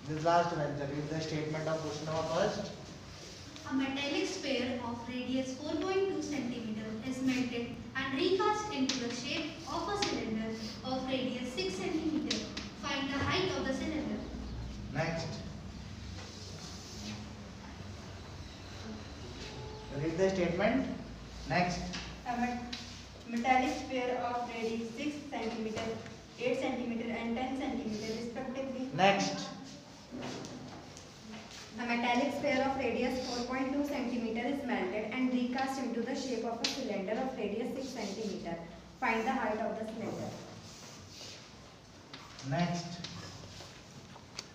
This last venture is the statement of question number first. A metallic sphere of radius 4.2 cm is melted and recast into the shape of a cylinder of radius 6 cm. Find the height of the cylinder. Next. Read the statement. Next. A metallic sphere of radius 6 cm, 8 cm and 10 cm respectively. Next. A metallic sphere of radius 4.2 cm is melted and recast into the shape of a cylinder of radius 6 cm. Find the height of the cylinder. Next.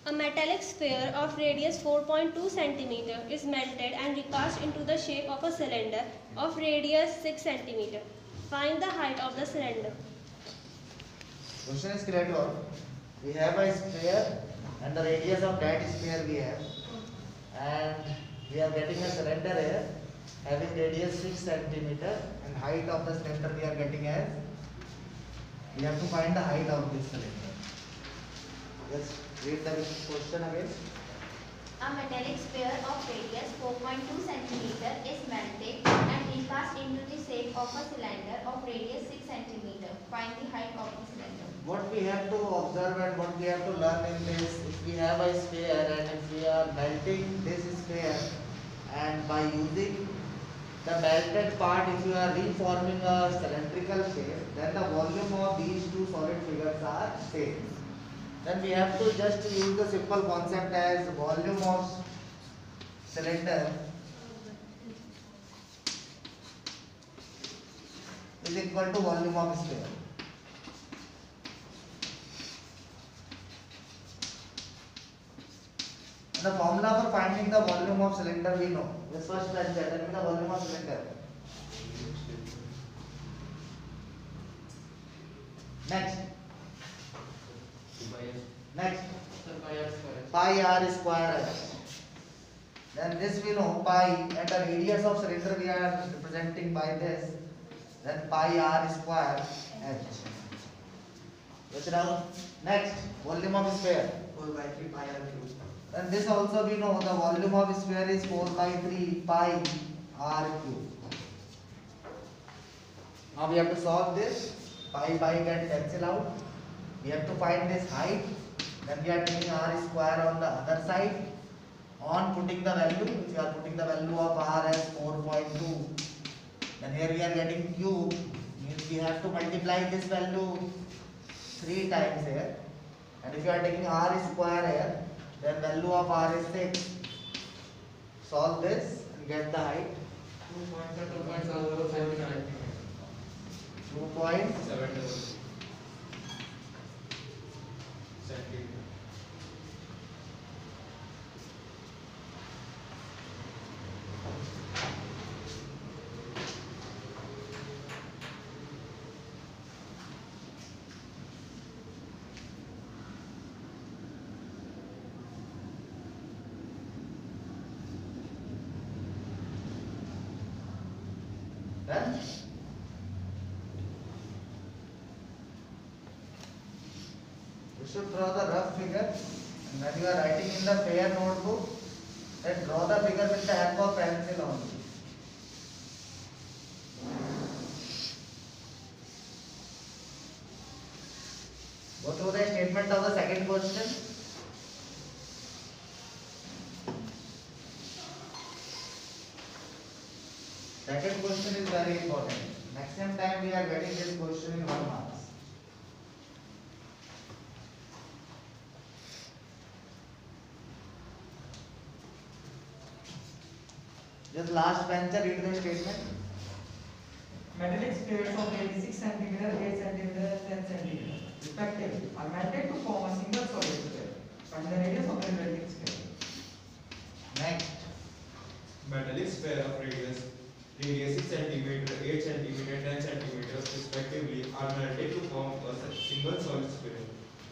A metallic sphere of radius 4.2 cm is melted and recast into the shape of a cylinder of radius 6 cm. Find the height of the cylinder. Question is clear to all. We have a sphere and the radius of that sphere we have, and we are getting a cylinder here having radius 6 cm and height of the cylinder we are getting as, we have to find the height of this cylinder. Yes, read the question again. A metallic sphere of radius 4.2 cm is melted and recast into the shape of a cylinder of radius 6 cm. Find the height of the cylinder. What we have to observe and what we have to learn in this, if we have a sphere and if we are melting this sphere, and by using the melted part, if you are reforming a cylindrical shape, then the volume of these two solid figures are same. Then we have to just use the simple concept as volume of cylinder is equal to volume of sphere. The formula for finding the volume of cylinder we know. This first venture, tell me the volume of cylinder. Next. Next. Pi r square h. Then this we know pi, and the radius of cylinder we are representing by this. Then pi r square h. Which now? Next, volume of sphere. 4 by 3 pi r cube. Then this also we know the volume of sphere is 4 by 3 pi r cube. Now we have to solve this. Pi get cancel out. We have to find this height. Then we are taking r square on the other side. On putting the value, if you are putting the value of r as 4.2, then here we are getting cube. Means we have to multiply this value 3 times here. And if you are taking r square here, then value of r is 6. Solve this and get the height. 2.7. Then you should draw the rough figure, and when you are writing in the fair notebook, then draw the figure with the help of pencil only. Go through the statement of the second question. Second question is very important. Maximum time we are getting this question in 1 mark. Just last venture, read the statement. Metallic spheres of radius 6 cm, 8 cm, 10 cm respectively are melted to form a single solid sphere. Find the radius of the resulting sphere. Next. Metallic sphere of radius 6 cm, 8 cm, 10 cm respectively are melted to form a single solid sphere.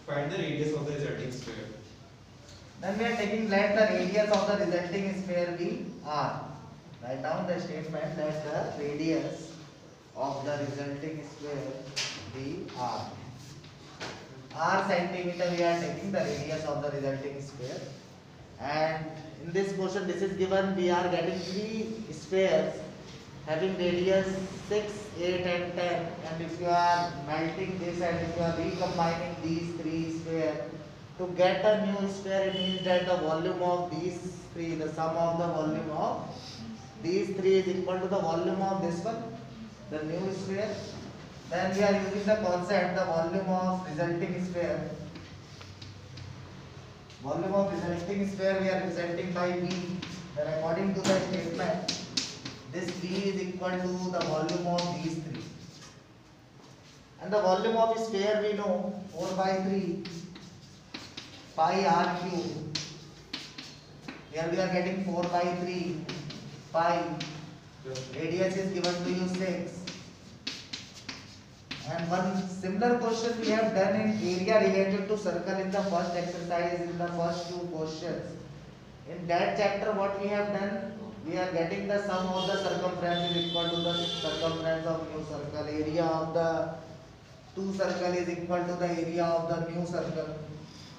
Find the radius of the resulting sphere. Then we are taking let the radius of the resulting sphere be r. Write down the statement that the radius of the resulting sphere be r. r centimeter we are taking the radius of the resulting sphere, and in this question this is given, we are getting three spheres having radius 6, 8 and 10, and if you are melting this and if you are recombining these three spheres to get a new sphere, it means that the volume of these three, the sum of the volume of these three is equal to the volume of this one, the new sphere. Then we are using the concept, the volume of resulting sphere. Volume of resulting sphere we are representing by V. Then according to the statement, this V is equal to the volume of these three. And the volume of sphere we know 4 by 3 pi r cube. Here we are getting 4 by 3 pi. Radius is given to you 6. And one similar question we have done in area related to circle in the first exercise, in the first two questions. In that chapter what we have done, we are getting the sum of the circumference is equal to the circumference of new circle. Area of the two circle is equal to the area of the new circle.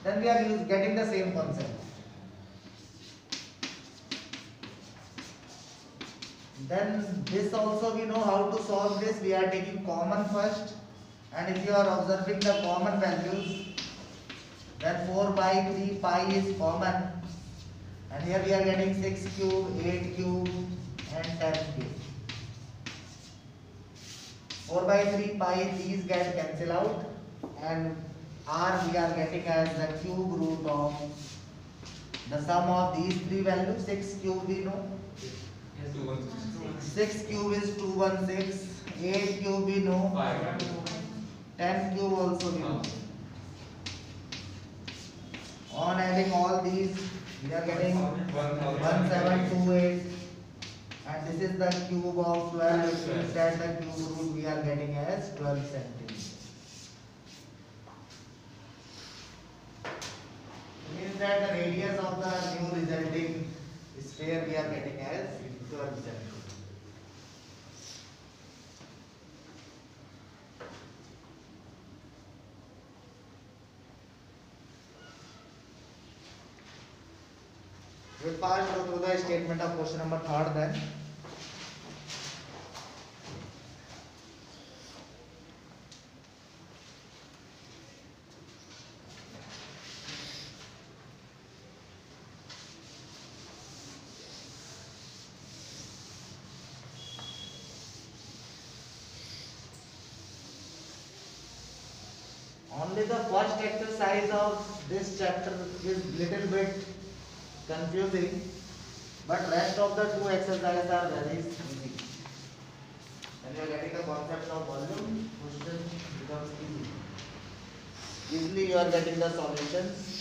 Then we are getting the same concept. Then this also we know how to solve this. We are taking common first, and if you are observing the common values, then 4 by 3 pi is common, and here we are getting 6 cube, 8 cube and 10 cube. 4 by 3 pi, these get cancelled out, and r we are getting as the cube root of the sum of these three values. 6 cube we know, 6 cube is 216, 8 cube we know, 10 cube also we know. On adding all these, we are getting 1728, and this is the cube of 12, which means that the cube root we are getting as 12 centimeters. It means that the radius of the new resulting sphere we are getting as 12 centimeters. We will first go through the statement of question number 3 then. Only the first exercise of this chapter is little bit confusing, but rest of the two exercises are very easy. When you are getting the concept of volume, question becomes easy. Easily you are getting the solutions.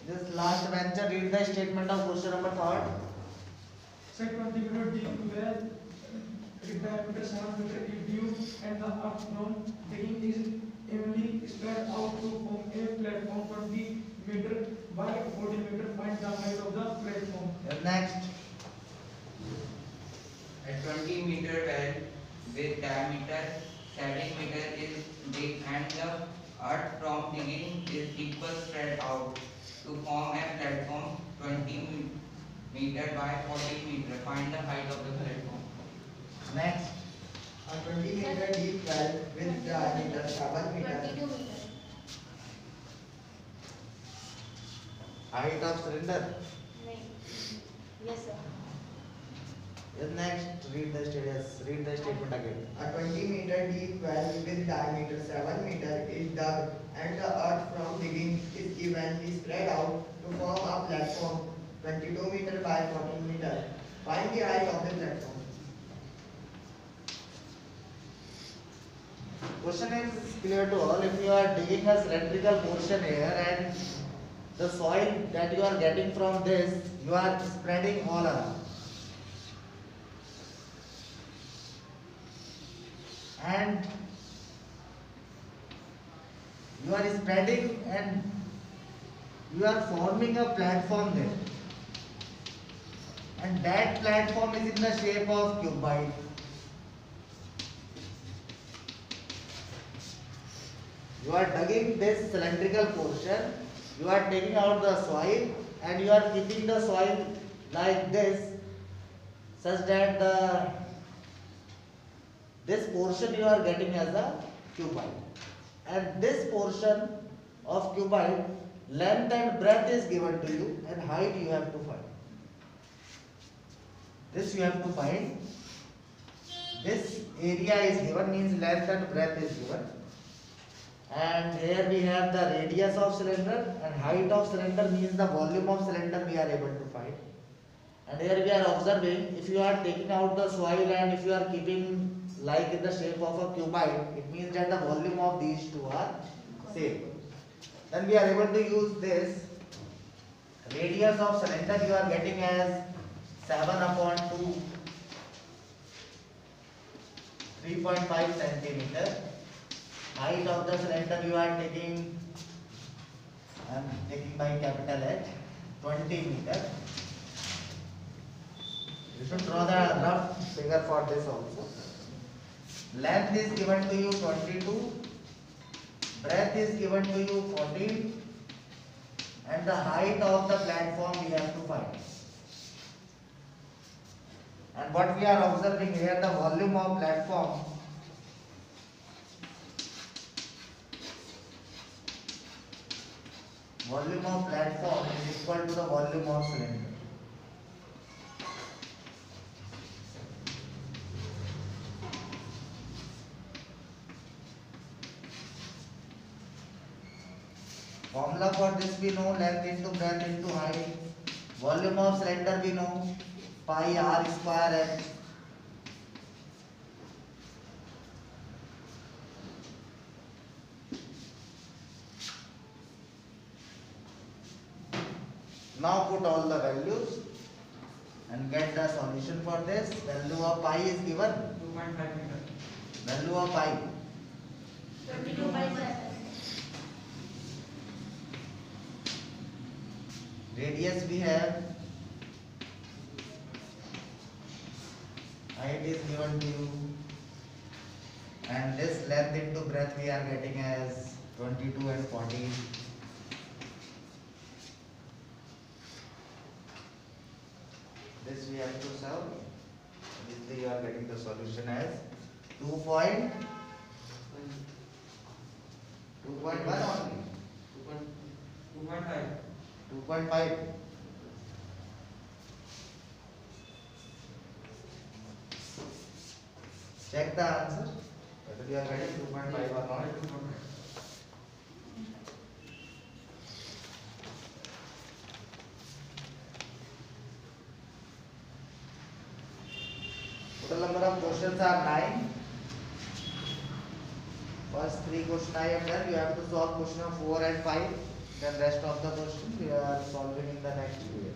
This last venture, read the statement of question number 3. Set 20 meter deep well, diameter 7 meter is due, and the earth from digging is evenly spread out to form a platform 20 meter by 40 meter. Find the height of the platform. Next. A 20 meter well with diameter 7 meter is big, and the earth from digging is equal spread out to form a platform 20 meter by 40 meter. Find the height of the platform. Next. A 20 meter deep well with diameter 7 meter. 22 meters. Height of cylinder. Yes, sir. Next. Read the statement again. A 20 meter deep well with diameter 7 meter is dug, and the earth from digging is evenly spread out to form a platform 22 meter by 14 meter. Find the height of the platform. Question is clear to all. If you are digging a cylindrical portion here and the soil that you are getting from this, you are spreading all around. and you are spreading and you are forming a platform there, and that platform is in the shape of cuboid. You are digging this cylindrical portion, you are taking out the soil and you are keeping the soil like this, such that this portion you are getting as a cuboid, and this portion of cuboid, length and breadth is given to you and height you have to find. This you have to find. This area is given, means length and breadth is given, and here we have the radius of cylinder, and height of cylinder means the volume of cylinder we are able to find. And here we are observing, if you are taking out the soil and if you are keeping like in the shape of a cuboid, it means that the volume of these two are same. Then we are able to use this radius of cylinder you are getting as 7/2, 3.5 centimeter. Height of the cylinder you are taking, I am taking by capital H, 20 meter. You should draw the rough figure for this also. Length is given to you 22, breadth is given to you 14, and the height of the platform we have to find. And what we are observing here, the volume of platform, is equal to the volume of cylinder. Formula for this we know, length into breadth into height. Volume of cylinder we know, pi r square h. Now put all the values and get the solution for this. Value of pi is given. 2.5 meter. Value of pi. 22/7. Radius we have. Height is given to you. And this length into breadth we are getting as 22 and 14. This we have to solve. This you are getting the solution as 2.1 only. 2.5. 2.5. Check the answer. Whether you are getting 2.5 or not. Total number of questions are 9. First 3 questions I have done. You have to solve question 4 and 5. Then rest of the question we are solving in the next video.